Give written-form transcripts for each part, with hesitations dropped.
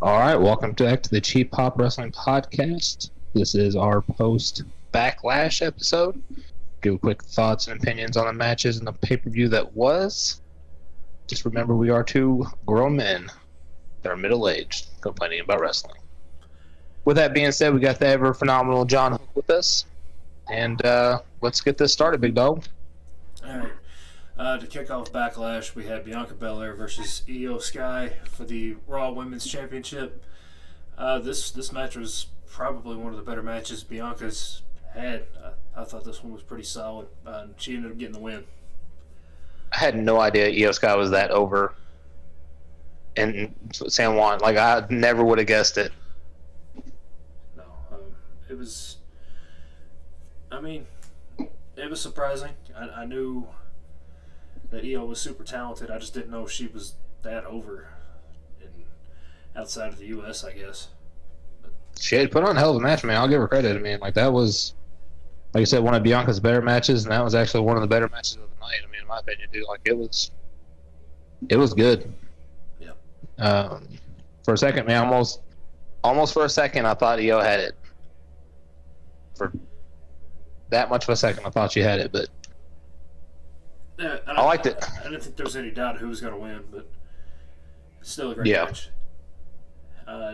All right, welcome back to the Cheap Pop Wrestling Podcast. This is our post Backlash episode. Give quick thoughts and opinions on the matches and the pay-per-view that was. Just remember, we are two grown men that are middle-aged complaining about wrestling. With that being said, we got the ever phenomenal John Hook with us, and let's get this started, big dog. All right. To kick off Backlash, we had Bianca Belair versus Io Sky for the Raw Women's Championship. This match was probably one of the better matches Bianca's had. I thought this one was pretty solid, and she ended up getting the win. I had no idea Io Sky was that over in San Juan. Like, I never would have guessed it. No, it was. I mean, it was surprising. I knew that Io was super talented. I just didn't know she was that over outside of the U.S., I guess. She had put on a hell of a match, man. I'll give her credit. I mean, like, that was, like I said, one of Bianca's better matches, and that was actually one of the better matches of the night. I mean, in my opinion, dude, like, it was good. Yeah. For a second, man, almost for a second, I thought Io had it. For that much of a second, I thought she had it, but Yeah, I liked it. I didn't think there was any doubt who was going to win, but still a great Yeah. match.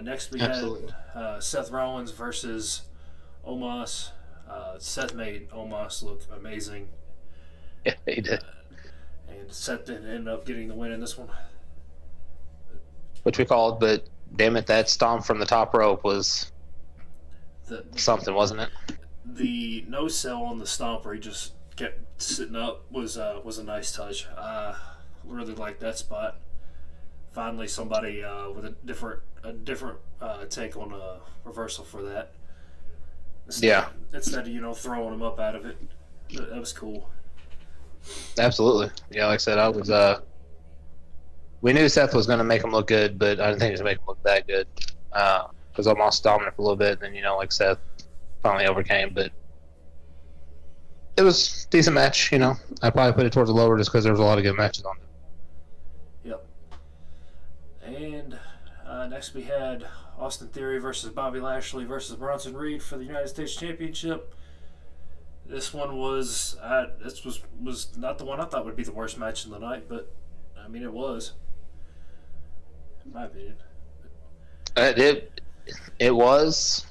Next, we Absolutely. had Seth Rollins versus Omos. Seth made Omos look amazing, Yeah, he did. and Seth didn't end up getting the win in this one. Which we called, but damn it, that stomp from the top rope was The something, wasn't it? the no sell on the stomp where he just kept sitting up was a nice touch. Really liked that spot. Finally, somebody with a different take on a reversal for that. Instead of throwing him up out of it, that was cool. Absolutely. Yeah, like I said, I was. We knew Seth was going to make him look good, but I didn't think he was going to make him look that good. Because almost dominant for a little bit, and then like Seth finally overcame. But it was a decent match. I probably put it towards the lower just because there was a lot of good matches on it. Yep. And next we had Austin Theory versus Bobby Lashley versus Bronson Reed for the United States Championship. This one was not the one I thought would be the worst match of the night, but I mean it was, in my opinion. It was.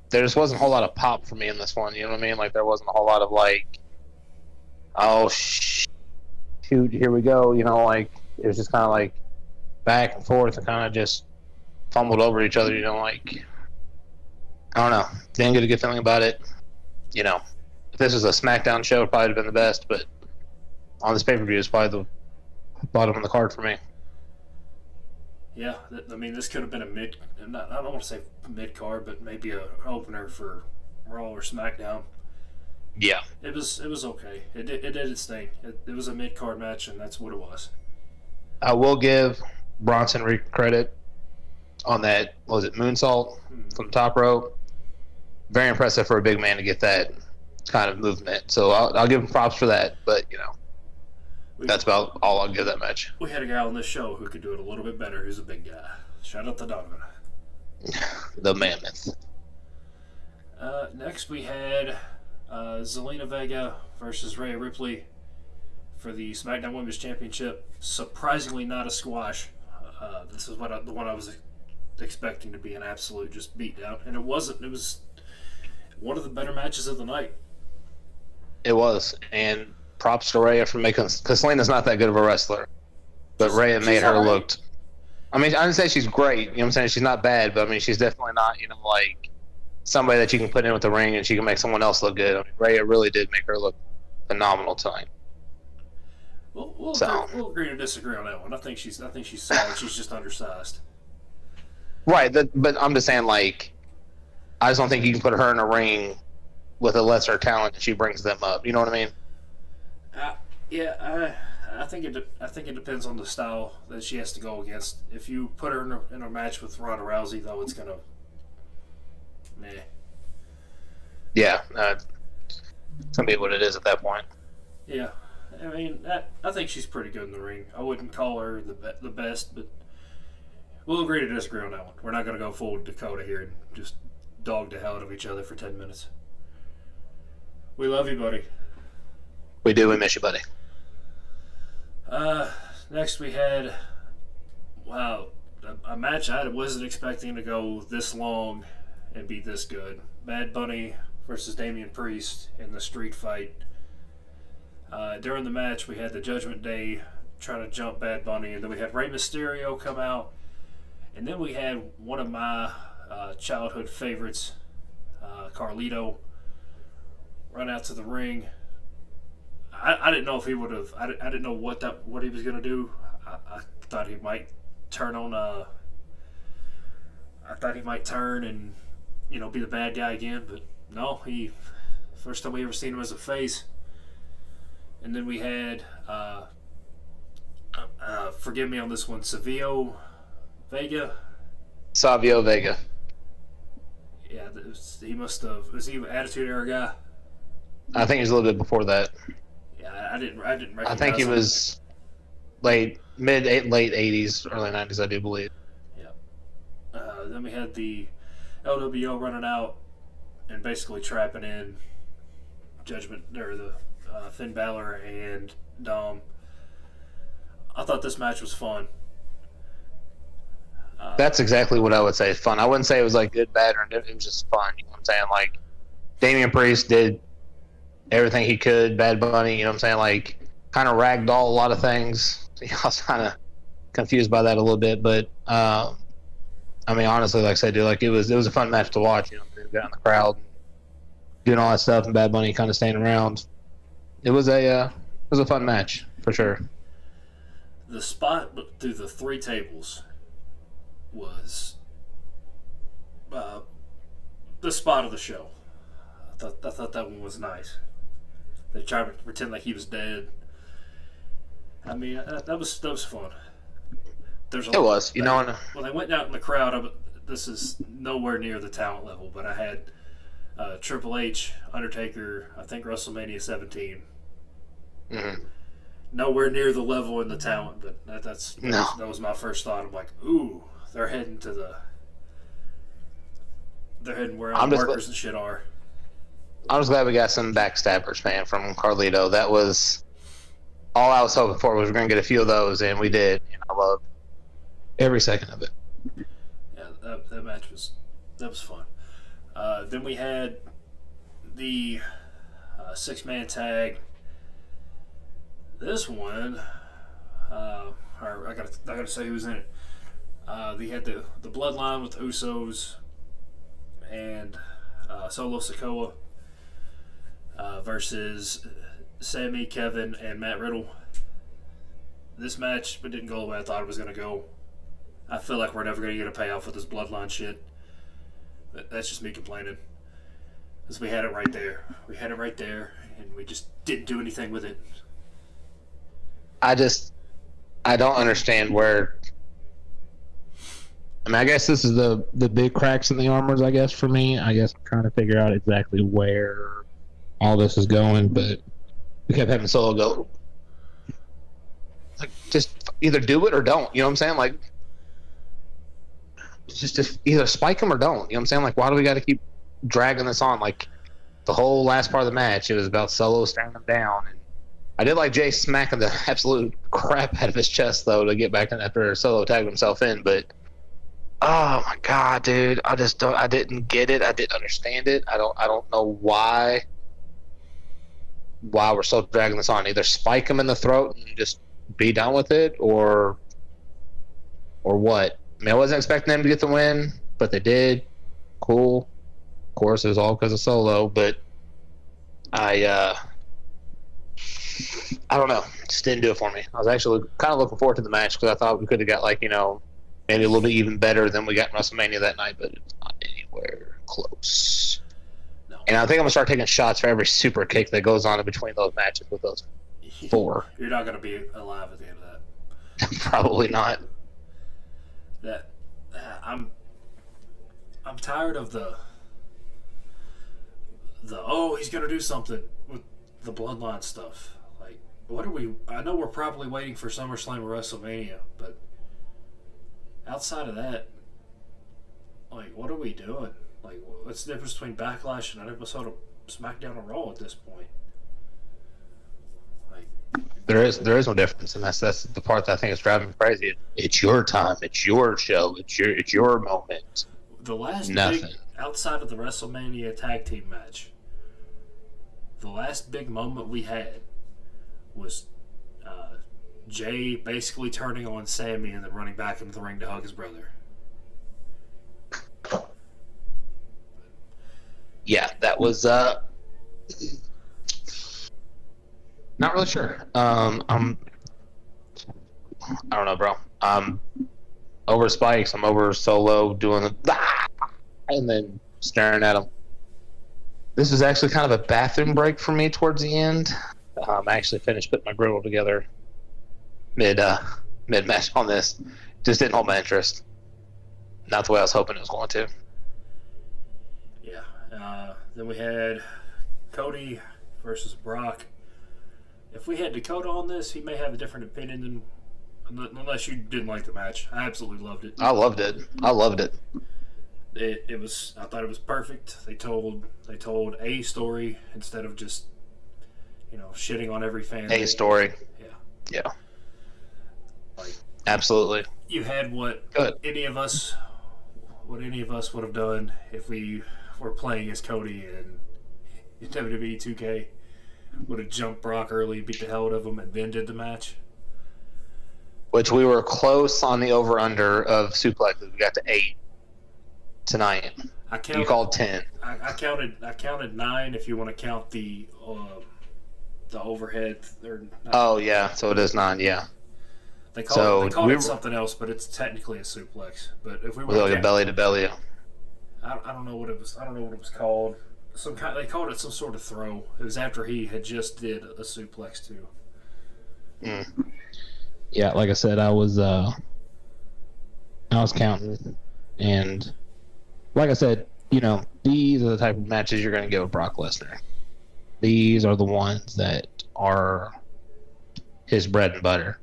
There just wasn't a whole lot of pop for me in this one. You know what I mean? Like, there wasn't a whole lot of like, oh shoot, here we go. Like, it was just kind of like back and forth and kind of just fumbled over each other. Like, I don't know. Didn't get a good feeling about it. If this was a SmackDown show, it probably would have been the best. But on this pay-per-view, it's probably the bottom of the card for me. Yeah, I mean this could have been I don't want to say mid card, but maybe an opener for Raw or SmackDown. Yeah. It was okay. It did its thing. It was a mid card match, and that's what it was. I will give Bronson Reed credit on that. What was it, moonsault from the top rope? Very impressive for a big man to get that kind of movement. So I'll give him props for that. But that's about all I'll give that match. We had a guy on this show who could do it a little bit better. Who's a big guy. Shout out to Donovan. The Mammoth. Next we had Zelina Vega versus Rhea Ripley for the SmackDown Women's Championship. Surprisingly not a squash. This is the one I was expecting to be an absolute just beatdown, and it wasn't. It was one of the better matches of the night. It was, and props to Rhea for making, because Selena's not that good of a wrestler, but Rhea made her look. I mean, I didn't say she's great. What I'm saying? She's not bad, but I mean, she's definitely not, like somebody that you can put in with the ring and she can make someone else look good. I mean, Rhea really did make her look phenomenal tonight. We'll agree to disagree on that one. I think she's solid. She's just undersized. Right, but I'm just saying, like, I just don't think you can put her in a ring with a lesser talent and she brings them up. You know what I mean? I think it depends on the style that she has to go against. If you put her in a match with Ronda Rousey, though, it's gonna meh. Yeah, it's gonna be what it is at that point. Yeah, I mean, I think she's pretty good in the ring. I wouldn't call her the best, but We'll agree to disagree on that one. We're not going to go full Dakota here and just dog the hell out of each other for 10 minutes. We love you, buddy. We do. We miss you, buddy. Next we had, wow, a match I wasn't expecting to go this long and be this good. Bad Bunny versus Damian Priest in the street fight. During the match, we had the Judgment Day trying to jump Bad Bunny, and then we had Rey Mysterio come out, and then we had one of my childhood favorites, Carlito, run out to the ring. I didn't know if he would have. I didn't know what he was gonna do. I thought he might turn on. I thought he might turn and be the bad guy again, but no. He first time we ever seen him as a face. And then we had, forgive me on this one, Savio Vega. Savio Vega. Yeah, he must have. Was he an Attitude Era guy? I think he was a little bit before that. Yeah, I didn't recognize I think he was late 80s, early 90s, I do believe. Yeah. Then we had the LWO running out and basically trapping in Judgment, or the Finn Balor and Dom. I thought this match was fun. That's exactly what I would say. Fun. I wouldn't say it was like good, bad, or it was just fun. You know what I'm saying? Like, Damian Priest did everything he could. Bad Bunny, you know what I'm saying? Like, kind of ragdoll a lot of things. I was kind of confused by that a little bit, but I mean, honestly, like I said, dude, like it was a fun match to watch. You know, got in the crowd, doing all that stuff, and Bad Bunny kind of staying around. It was a fun match for sure. The spot through the three tables was the spot of the show. I thought that one was nice. They tried to pretend like he was dead. I mean, that was fun. It was, you know. When they went out in the crowd, this is nowhere near the talent level, but I had Triple H, Undertaker, I think WrestleMania 17. Mm-hmm. Nowhere near the level in the talent, but that was my first thought. I'm like, ooh, they're heading where all the workers and shit are. I'm just glad we got some backstabbers, man, from Carlito. That was all I was hoping for. Was we're going to get a few of those, and we did. And I loved every second of it. Yeah, that match was fun. Then we had the 6-man tag. This one, I gotta say who was in it. They had the Bloodline with the Usos and Solo Sikoa versus Sammy, Kevin, and Matt Riddle. This match didn't go the way I thought it was gonna go. I feel like we're never gonna get a payoff with this Bloodline shit. That's just me complaining. Because we had it right there. And we just didn't do anything with it. I don't understand where. I mean, I guess this is the big cracks in the armors, I guess, for me. I guess I'm trying to figure out exactly where all this is going, but we kept having Solo go, like, just either do it or don't. You know what I'm saying? Like, just either spike them or don't. You know what I'm saying? Like, why do we got to keep dragging this on? Like, the whole last part of the match, it was about Solo staring them down. And I did like Jay smacking the absolute crap out of his chest, though, to get back in after Solo tagged himself in. But, oh my God, dude, I didn't get it. I didn't understand it. I don't know why we're still dragging this on. Either spike him in the throat and just be done with it, or what? I mean, I wasn't expecting them to get the win, but they did. Cool. Of course, it was all because of Solo, but I don't know. Just didn't do it for me. I was actually kind of looking forward to the match because I thought we could have got, like, maybe a little bit even better than we got in WrestleMania that night, but it's not anywhere close. No. And I think I'm going to start taking shots for every super kick that goes on in between those matches with those four. You're not going to be alive at the end of that. Probably not. I'm tired of the oh, he's going to do something with the Bloodline stuff. Like, what are we? I know we're probably waiting for SummerSlam or WrestleMania, but outside of that, like, what are we doing? Like, what's the difference between Backlash and an episode of SmackDown or Raw at this point? Like, There is no difference, and that's the part that I think is driving me crazy. It's your time. It's your show. It's your moment. the last Nothing. big, outside of the WrestleMania tag team match, the last big moment we had was Jay basically turning on Sammy and then running back into the ring to hug his brother. Yeah, that was not really sure. I don't know, bro. I'm over Spikes. I'm over Solo doing the and then staring at him. This was actually kind of a bathroom break for me towards the end. I actually finished putting my griddle together mid match on this. Just didn't hold my interest. Not the way I was hoping it was going to. Yeah. Then we had Cody versus Brock. If we had Dakota on this, he may have a different opinion than, unless you didn't like the match. I absolutely loved it. I loved it. It was. I thought it was perfect. They told a story instead of just shitting on every fan. A story. Yeah. Like, absolutely. You had what any of us would have done if we were playing as Cody in WWE 2K. Would have jumped Brock early, beat the hell out of him, and then did the match. Which we were close on the over-under of suplexes. We got to 8 tonight. You called 10. I counted 9 if you want to count the overhead. Oh yeah, so it is 9. Yeah. They call it something else, but it's technically a suplex. But if we were like a belly to belly. I don't know what it was. I don't know what it was called. They called it some sort of throw. It was after he had just did a suplex too. Yeah, like I said, I was counting, and like I said, these are the type of matches you're going to get with Brock Lesnar. These are the ones that are his bread and butter.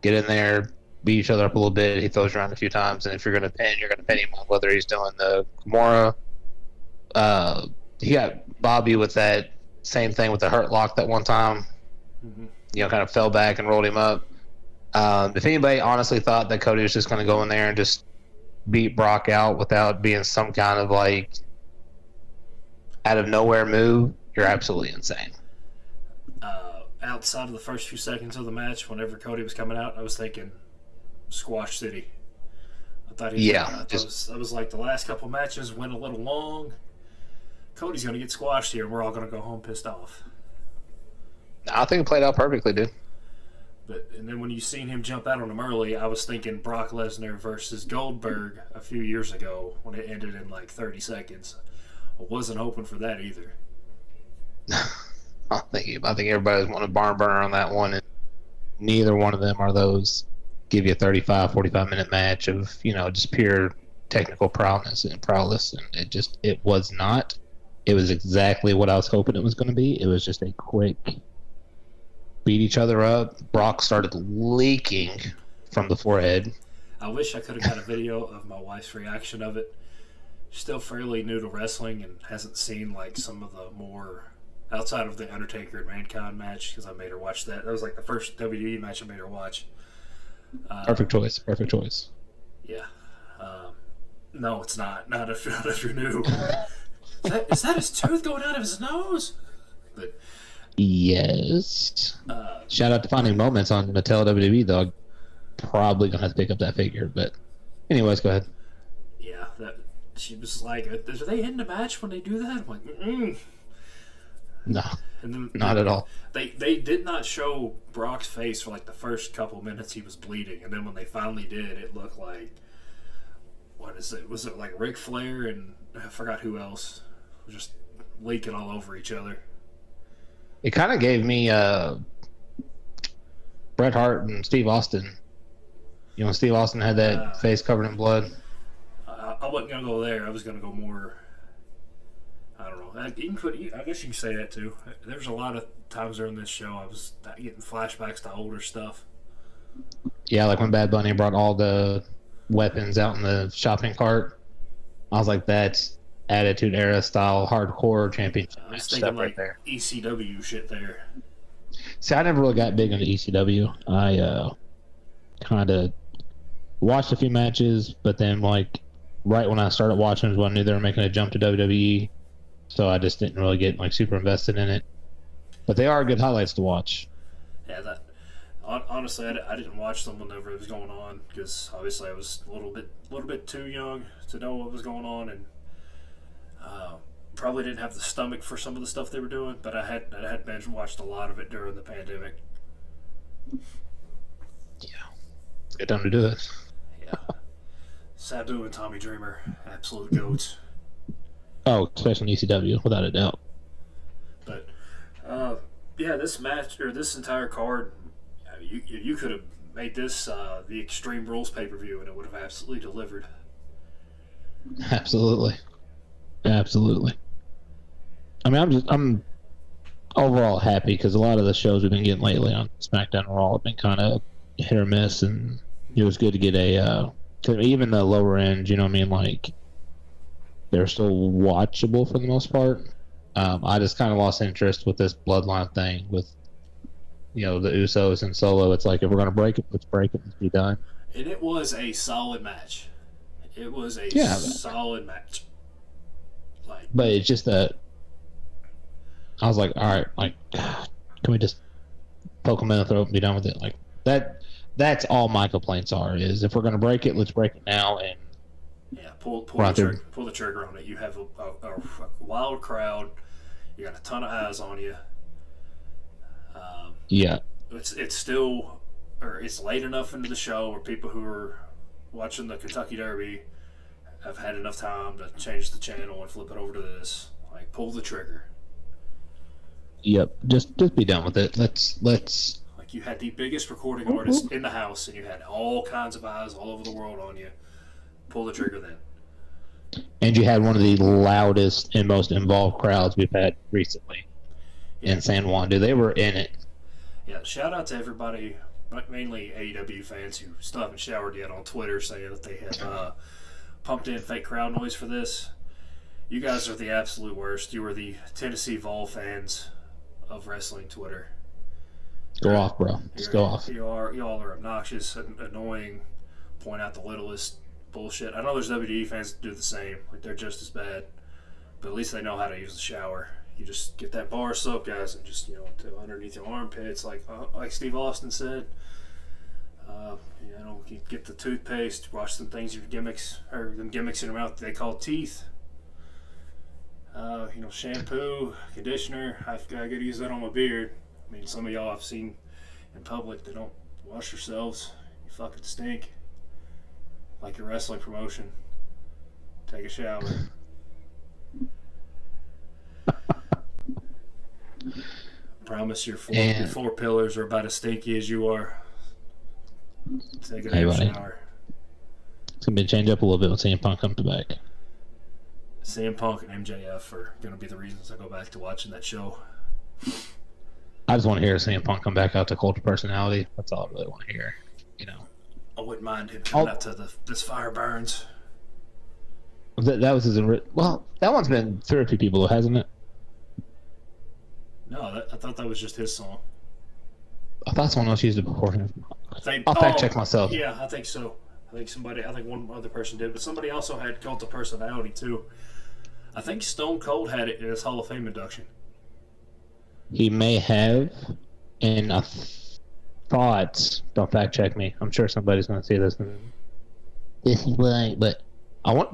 Get in there, beat each other up a little bit. He throws you around a few times, and if you're going to pin, you're going to pin him on whether he's doing the Kimura. He got Bobby with that same thing with the hurt lock that one time. Mm-hmm. Kind of fell back and rolled him up. If anybody honestly thought that Cody was just going to go in there and just beat Brock out without being some kind of out of nowhere move, you're absolutely insane. Outside of the first few seconds of the match, whenever Cody was coming out, I was thinking Squash City. I thought I was like, the last couple matches went a little long. Cody's going to get squashed here, and we're all going to go home pissed off. I think it played out perfectly, dude. And then when you seen him jump out on him early, I was thinking Brock Lesnar versus Goldberg a few years ago when it ended in 30 seconds. I wasn't hoping for that either. I think everybody's wanting a barn burner on that one, and neither one of them are those give you a 35, 45-minute match of just pure technical prowess, and it was not. It was exactly what I was hoping it was going to be. It was just a quick beat each other up. Brock started leaking from the forehead. I wish I could have got a video of my wife's reaction of it. She's still fairly new to wrestling and hasn't seen some of the more outside of the Undertaker and Mankind match, because I made her watch that. That was the first WWE match I made her watch. Perfect choice. Yeah. No, it's not. Not if you're new. Is that his tooth going out of his nose? But yes. Shout out to Finding Moments on Mattel WWE, though. Probably gonna have to pick up that figure, but anyways, go ahead. Yeah, she was like, "Are they in the match when they do that?" I'm like, mm-mm. No, not at all. They did not show Brock's face for the first couple minutes. He was bleeding, and then when they finally did, it looked like, what is it? Was it like Ric Flair and I forgot who else, just leaking all over each other. It kind of gave me Bret Hart and Steve Austin. Steve Austin had that face covered in blood. I wasn't gonna go there. I was gonna go more. I don't know. I guess you can say that too. There's a lot of times during this show I was getting flashbacks to older stuff. Yeah, like when Bad Bunny brought all the weapons out in the shopping cart. I was like, that's Attitude Era style hardcore championship I match was thinking stuff right like there. ECW shit there. See, I never really got big into ECW. I kind of watched a few matches, but then like right when I started watching was when I knew they were making a jump to WWE, so I just didn't really get like super invested in it. But they are good highlights to watch. Yeah, that honestly, I didn't watch them whenever it was going on because obviously I was a little bit too young to know what was going on, and uh, probably didn't have the stomach for some of the stuff they were doing. But I had binge watched a lot of it during the pandemic. Yeah, it's a good time to do it. Yeah, Sabu and Tommy Dreamer, absolute goats. Oh, especially in ECW, without a doubt. But uh, yeah, this match or this entire card, you could have made this the Extreme Rules pay per view, and it would have absolutely delivered. Absolutely, absolutely. I mean, I'm overall happy because a lot of the shows we've been getting lately on SmackDown and Raw have been kind of hit or miss, and it was good to get even the lower end. You know what I mean? Like they're still watchable for the most part. I just kind of lost interest with this Bloodline thing with the Usos and Solo. It's like if we're gonna break it, let's break it. Let's be done. And it was a solid match. It was a solid match. Like, but it's just that I was like, all right, like, can we just poke them in the throat and be done with it? Like that. That's all my complaints are. Is if we're gonna break it, let's break it now. And yeah, pull the trigger on it. You have a wild crowd. You got a ton of eyes on you. Yeah. It's still, or it's late enough into the show where people who are watching the Kentucky Derby have had enough time to change the channel and flip it over to this. Like, pull the trigger. Yep. Just be done with it. Let's. Like, you had the biggest recording artist in the house, and you had all kinds of eyes all over the world on you. Pull the trigger then. And you had one of the loudest and most involved crowds we've had recently in San Juan. Dude, they were in it. Yeah, shout out to everybody, mainly AEW fans who still haven't showered yet on Twitter, saying that they have pumped in fake crowd noise for this. You guys are the absolute worst. You are the Tennessee Vol fans of wrestling Twitter. Go off, bro. Just go off. Y'all are obnoxious, annoying, point out the littlest bullshit. I know there's WWE fans that do the same. Like, they're just as bad. But at least they know how to use the shower. You just get that bar of soap, guys, and just, to underneath your armpits, like Steve Austin said. You get the toothpaste, wash some things, them gimmicks in your mouth they call teeth. Shampoo, conditioner. I got to use that on my beard. I mean, some of y'all I've seen in public, they don't wash yourselves. You fucking stink. Like your wrestling promotion. Take a shower. Promise your four pillars are about as stinky as you are. Take a shower. It's going to be change up a little bit when CM Punk comes back. CM Punk and MJF are going to be the reasons I go back to watching that show. I just want to hear CM Punk come back out to Cult of Personality. That's all I really want to hear. I wouldn't mind him coming out to This Fire Burns. That was his. Well, that one's been through a few people, hasn't it? No, I thought that was just his song. I thought someone else used it before him. I'll fact check myself. Yeah, I think so. I think one other person did, but somebody also had Cult of Personality too. I think Stone Cold had it in his Hall of Fame induction. He may have, and I thought, don't fact check me. I'm sure somebody's going to see this. This is right, but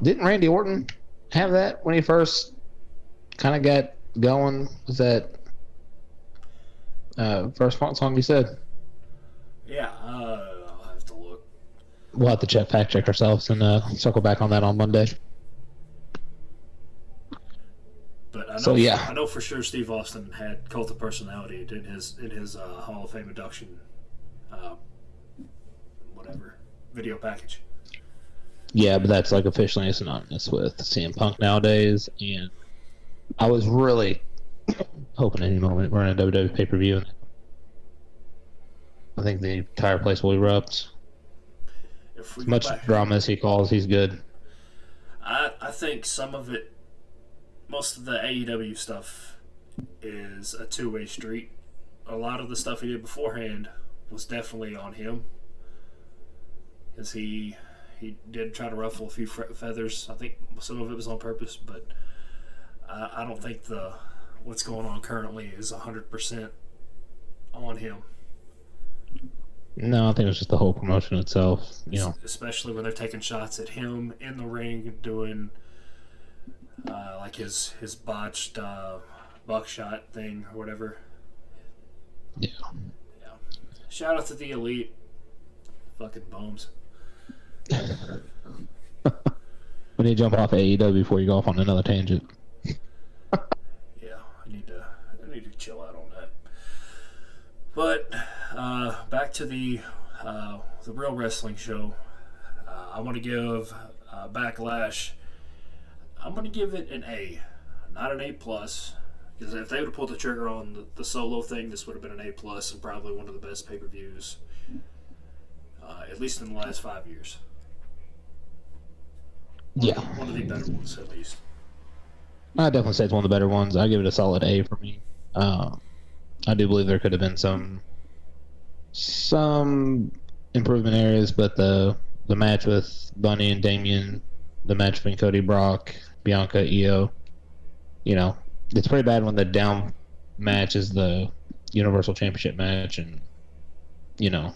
didn't Randy Orton have that when he first kind of got going? Was that first song you said? Yeah, I'll have to look. We'll have to fact check ourselves and circle back on that on Monday. But I know for sure Steve Austin had Cult of Personality in his Hall of Fame induction, video package. Yeah, but that's like officially synonymous with CM Punk nowadays, and I was really hoping any moment we're in a WWE pay-per-view, and I think the entire place will erupt. if we As go much back, drama as he calls, he's good. I think some of it, most of the AEW stuff, is a two-way street. A lot of the stuff he did beforehand was definitely on him, because he did try to ruffle a few feathers. I think some of it was on purpose, but I don't think what's going on currently is 100% on him. No, I think it was just the whole promotion itself. Especially when they're taking shots at him in the ring, doing like his botched buckshot thing or whatever. Yeah. Shout out to the Elite. Fucking bums. We need to jump off AEW before you go off on another tangent. Yeah, I need to chill out on that. But back to the real wrestling show. I want to give Backlash. I'm going to give it an A, not an A plus. Because if they would have pulled the trigger on the solo thing, this would have been an A plus and probably one of the best pay-per-views, at least in the last 5 years. One of the better ones, at least. I definitely say it's one of the better ones. I give it a solid A for me. I do believe there could have been some improvement areas, but the match with Bunny and Damien, the match between Cody, Brock, Bianca, Io, it's pretty bad when the down match is the Universal Championship match, and I'm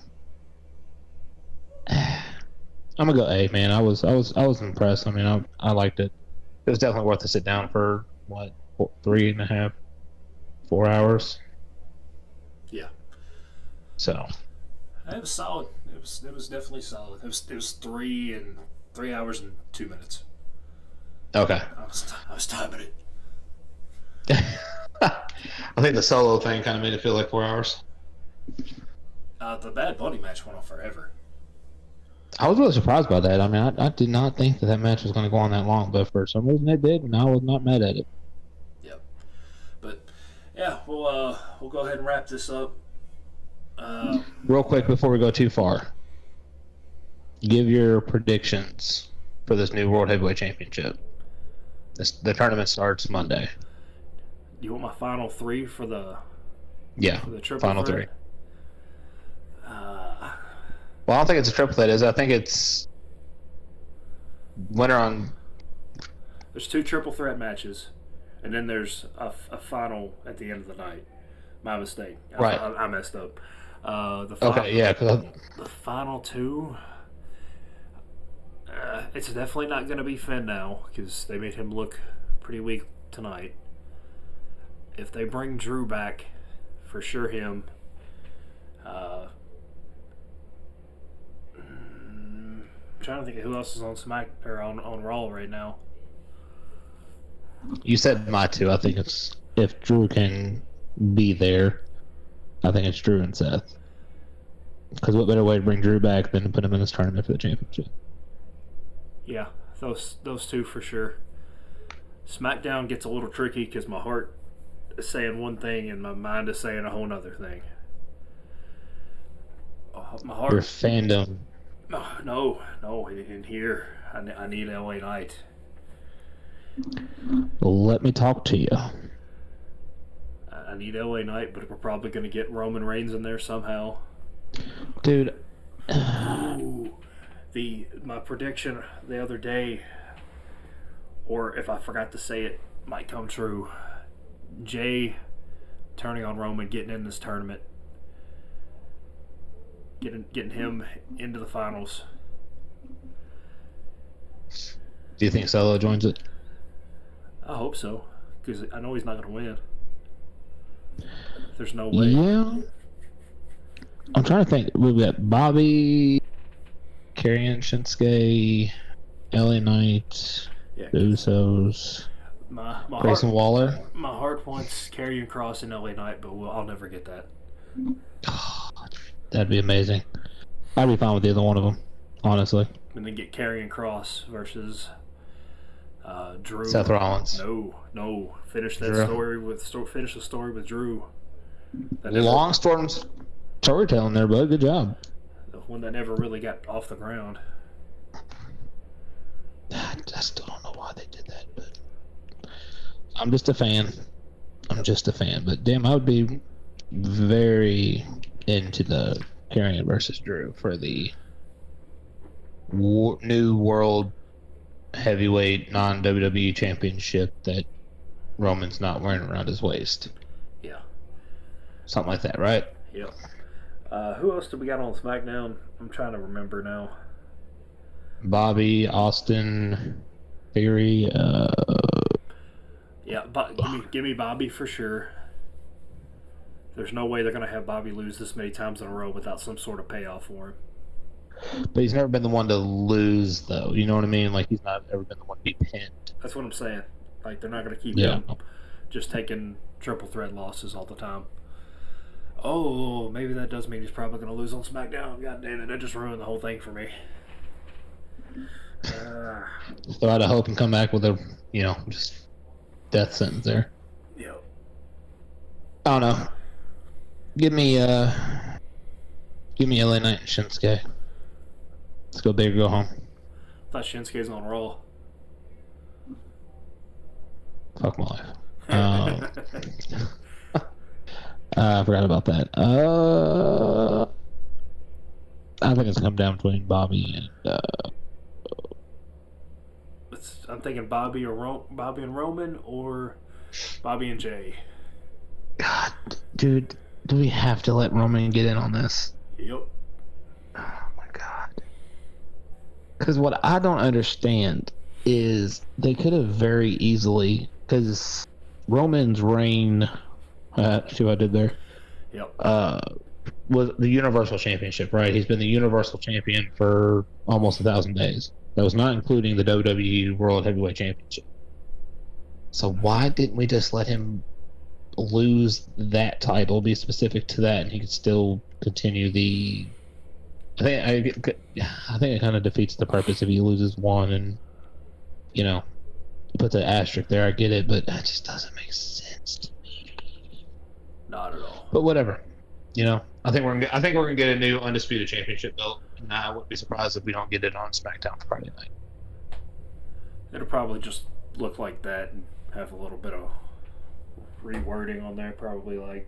gonna go A, man. I was impressed. I mean, I liked it. It was definitely worth to sit down for 3.5, 4 hours. Yeah. So. It was solid. It was definitely solid. It was 3 hours and 2 minutes. Okay. I was timing it. I think the solo thing kind of made it feel like 4 hours. The Bad Bunny match went on forever. I was really surprised by that. I mean, I did not think that match was going to go on that long, but for some reason it did, and I was not mad at it. Yep. But yeah, we'll go ahead and wrap this up. Real quick before we go too far, give your predictions for this new World Heavyweight Championship. The tournament starts Monday. You want my final 3 for the triple final threat? 3. Well, I don't think it's a triple threat. I think it's winner on. There's 2 triple threat matches, and then there's a final at the end of the night. My mistake. Right. I messed up. The final 2. It's definitely not going to be Finn now because they made him look pretty weak tonight. If they bring Drew back, for sure him. I'm trying to think of who else is on on Raw right now. You said my 2. I think it's if Drew can be there. I think it's Drew and Seth. Because what better way to bring Drew back than to put him in this tournament for the championship? Yeah, those 2 for sure. SmackDown gets a little tricky because my heart is saying one thing and my mind is saying a whole other thing. My heart. Your fandom. No. In here, I need LA Knight. Let me talk to you. I need LA Knight, but we're probably going to get Roman Reigns in there somehow. Dude. Ooh, my prediction the other day, or if I forgot to say it, might come true. Jay turning on Roman, getting in this tournament, getting him into the finals. Do you think Solo joins it? I hope so, because I know he's not going to win. There's no way. Yeah. I'm trying to think. We've got Bobby, Karrion, Shinsuke, LA Knight, the Usos, Grayson Waller. My heart wants Karrion Kross and LA Knight, but I'll never get that. Oh, that'd be amazing. I'd be fine with either one of them, honestly. And then get Karrion Kross versus Drew. Seth Rollins. No. Finish that Drew. Finish the story with Drew. Long storytelling there, bud. Good job. The one that never really got off the ground. still don't know why they did that, but I'm just a fan. But damn, I would be very into the Karrion versus Drew for the new world heavyweight non-WWE championship that Roman's not wearing around his waist. Yeah. Something like that, right? Yep. Who else did we got on SmackDown? I'm trying to remember now. Bobby, Austin, Theory. Yeah, give me Bobby for sure. There's no way they're going to have Bobby lose this many times in a row without some sort of payoff for him. But he's never been the one to lose, though. You know what I mean? Like, he's not ever been the one to be pinned. That's what I'm saying. Like, they're not going to keep him just taking triple threat losses all the time. Oh, maybe that does mean he's probably going to lose on SmackDown. God damn it, that just ruined the whole thing for me. So I'd hope and come back with a, just death sentence there. Yep. I don't know. Give me LA Knight and Shinsuke. Let's go big or go home. I thought Shinsuke's on Raw. Fuck my life. I forgot about that. I think it's come down between Bobby and. I'm thinking Bobby and Roman, or Bobby and Jay. God, dude, do we have to let Roman get in on this? Yep. Oh my God. Because what I don't understand is they could have very easily, because Roman's reign, see what I did there? Yep. Was the Universal Championship, right? He's been the Universal Champion for almost 1,000 days. That was not including the WWE World Heavyweight Championship. So why didn't we just let him lose that title, be specific to that, and he could still continue the... I think it kind of defeats the purpose if he loses one and, put the asterisk there. I get it, but that just doesn't make sense to me. Not at all. But whatever. I think we're gonna get a new undisputed championship belt. And I wouldn't be surprised if we don't get it on SmackDown Friday night. It'll probably just look like that and have a little bit of rewording on there, probably like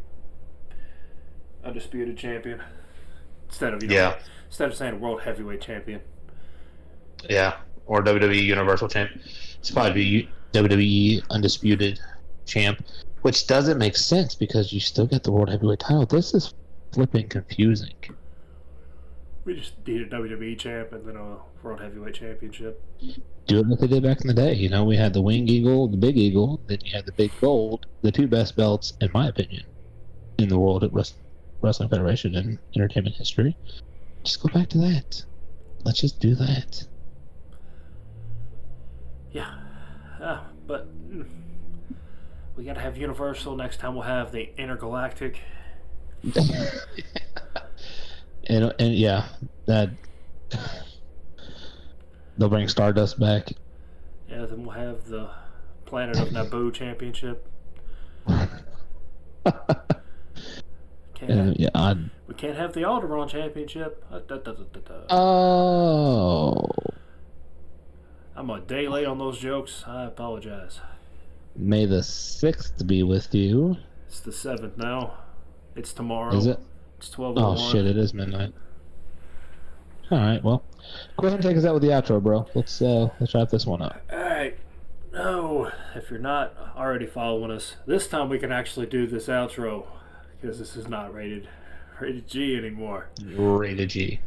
undisputed champion instead of saying world heavyweight champion. Yeah, or WWE Universal Champion. It's probably be WWE undisputed champ, which doesn't make sense because you still get the world heavyweight title. This is flipping confusing. We just beat a WWE champ and then a world heavyweight championship. Do it like they did back in the day. We had the Winged Eagle, the Big Eagle, then you had the Big Gold, the two best belts, in my opinion, in the World Wrestling Federation and entertainment history. Just go back to that. Let's just do that. Yeah. But we got to have Universal. Next time we'll have the Intergalactic. and yeah, that they'll bring Stardust back. Yeah, then we'll have the Planet of Naboo Championship. We can't have the Alderaan Championship. Oh. I'm a day late on those jokes. I apologize. May the 6th be with you. It's the 7th now. It's tomorrow. Is it? It's 12:01. Oh, shit, it is midnight. Alright, well, go ahead and take us out with the outro, bro. Let's wrap this one up. Alright. No, if you're not already following us, this time we can actually do this outro, because this is not rated G anymore. Rated G.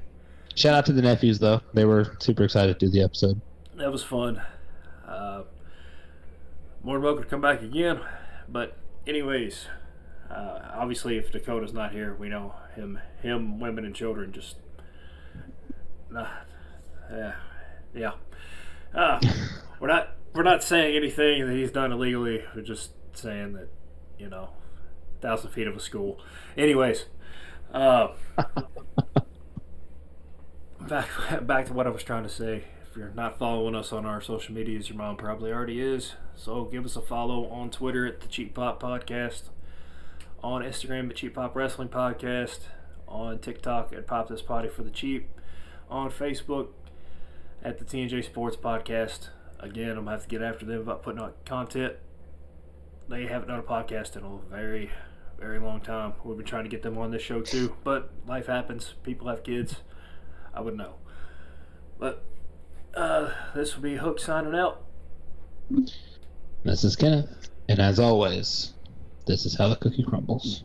Shout out to the nephews, though. They were super excited to do the episode. That was fun. More than welcome to come back again. But anyways, obviously if Dakota's not here, we know him, women, and children just... yeah. We're not saying anything that he's done illegally. We're just saying that, 1,000 feet of a school. Anyways, back to what I was trying to say. If you're not following us on our social medias, your mom probably already is. So give us a follow on Twitter at the Cheap Pop Podcast, on Instagram at Cheap Pop Wrestling Podcast, on TikTok at Pop This Potty for the Cheap, on Facebook at the TNJ Sports Podcast. Again, I'm going to have to get after them about putting out content. They haven't done a podcast in a very, very long time. We've been trying to get them on this show too, but life happens. People have kids. I would know. But this will be Hook signing out. This is Kenneth, and as always, this is how the cookie crumbles.